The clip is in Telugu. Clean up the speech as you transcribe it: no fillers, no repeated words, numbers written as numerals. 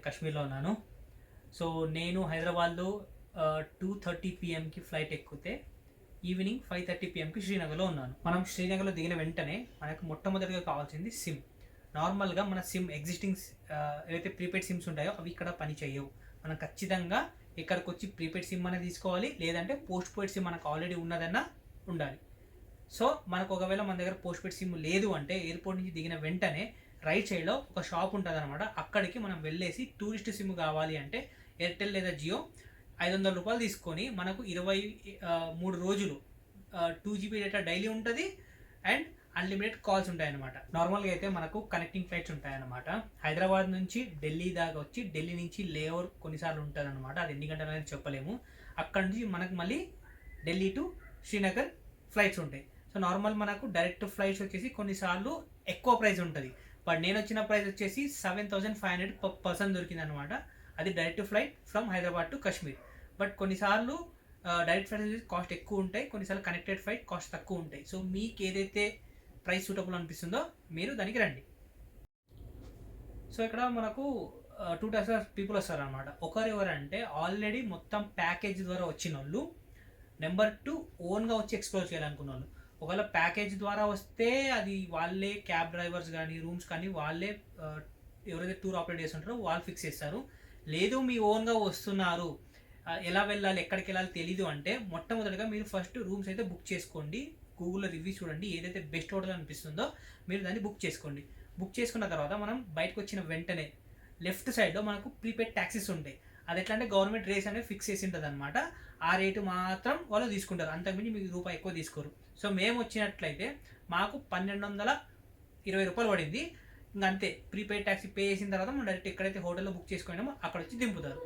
కాశ్మీర్లో ఉన్నాను. సో నేను హైదరాబాద్లో 2:30 పిఎంకి ఫ్లైట్ ఎక్కితే ఈవినింగ్ 5:30 పిఎంకి శ్రీనగర్లో ఉన్నాను. మనం శ్రీనగర్లో దిగిన వెంటనే మనకు మొట్టమొదటిగా కావాల్సింది సిమ్. నార్మల్గా మన సిమ్ ఎగ్జిస్టింగ్ ఏవైతే ప్రీపెయిడ్ సిమ్స్ ఉంటాయో అవి ఇక్కడ పని చేయవు. మనం ఖచ్చితంగా ఇక్కడికి వచ్చి ప్రీపెయిడ్ సిమ్ అనేది తీసుకోవాలి, లేదంటే పోస్ట్ పెయిడ్ సిమ్ మనకు ఆల్రెడీ ఉన్నదన్నా ఉండాలి. సో మనకు ఒకవేళ మన దగ్గర పోస్ట్ పెయిడ్ సిమ్ లేదు అంటే ఎయిర్పోర్ట్ నుంచి దిగిన వెంటనే రైట్ సైడ్లో ఒక షాప్ ఉంటుంది అనమాట. అక్కడికి మనం వెళ్ళేసి టూరిస్ట్ సిమ్ కావాలి అంటే ఎయిర్టెల్ లేదా జియో 500 రూపాయలు తీసుకొని మనకు 23 రోజులు 2 GB డేటా డైలీ ఉంటుంది అండ్ అన్లిమిటెడ్ కాల్స్ ఉంటాయన్నమాట. నార్మల్గా అయితే మనకు కనెక్టింగ్ ఫ్లైట్స్ ఉంటాయన్నమాట. హైదరాబాద్ నుంచి ఢిల్లీ దాకా వచ్చి ఢిల్లీ నుంచి లేఓవర్ కొన్నిసార్లు ఉంటుంది అనమాట. అది ఎన్ని గంటలు అనేది చెప్పలేము. అక్కడ నుంచి మనకు మళ్ళీ ఢిల్లీ టు శ్రీనగర్ ఫ్లైట్స్ ఉంటాయి. సో నార్మల్ మనకు డైరెక్ట్ ఫ్లైట్స్ వచ్చేసి కొన్నిసార్లు ఎక్కువ ప్రైస్ ఉంటుంది. బట్ నేను వచ్చిన ప్రైస్ వచ్చేసి 7,500 per person దొరికింది అనమాట. అది direct flight from Hyderabad to Kashmir. But కొన్నిసార్లు డైరెక్ట్ ఫ్లైట్ కాస్ట్ ఎక్కువ ఉంటాయి, కొన్నిసార్లు కనెక్టెడ్ ఫ్లైట్ కాస్ట్ తక్కువ ఉంటాయి. సో మీకు ఏదైతే ప్రైస్ సూటబుల్ అనిపిస్తుందో మీరు దానికి రండి. సో ఇక్కడ మనకు 2 types of పీపుల్ వస్తారనమాట. ఒకరు ఎవరంటే ఆల్రెడీ మొత్తం ప్యాకేజ్ ద్వారా వచ్చిన వాళ్ళు, నెంబర్ 2 ఓన్గా వచ్చి ఎక్స్ప్లోర్ చేయాలనుకున్న వాళ్ళు. ఒకవేళ ప్యాకేజ్ ద్వారా వస్తే అది వాళ్ళే క్యాబ్ డ్రైవర్స్ కానీ రూమ్స్ కానీ వాళ్ళే ఎవరైతే టూర్ ఆపరేట్ చేస్తుంటారో వాళ్ళు ఫిక్స్ చేస్తారు. లేదు మీ ఓన్గా వస్తున్నారు, ఎలా వెళ్ళాలి ఎక్కడికి వెళ్ళాలి తెలీదు అంటే మొట్టమొదటిగా మీరు ఫస్ట్ రూమ్స్ అయితే బుక్ చేసుకోండి. గూగుల్లో రివ్యూస్ చూడండి, ఏదైతే బెస్ట్ హోటల్ అనిపిస్తుందో మీరు దాన్ని బుక్ చేసుకోండి. బుక్ చేసుకున్న తర్వాత మనం బయటకు వచ్చిన వెంటనే లెఫ్ట్ సైడ్లో మనకు ప్రీపెయిడ్ ట్యాక్సీస్ ఉంటాయి. అది ఎట్లా అంటే గవర్నమెంట్ రేట్స్ అనేది ఫిక్స్ చేసి ఉంటుంది అనమాట. ఆ రేటు మాత్రం వాళ్ళు తీసుకుంటారు, అంతకుమించి మీకు రూపాయి ఎక్కువ తీసుకోరు. సో మేము వచ్చినట్లయితే మాకు 1,220 రూపాయలు పడింది. ఇంకా అంతే, ప్రీపెయిడ్ ట్యాక్సీ పే చేసిన తర్వాత మనం డైరెక్ట్ ఎక్కడైతే హోటల్లో బుక్ చేసుకున్నామో అక్కడ వచ్చి దింపుతారు.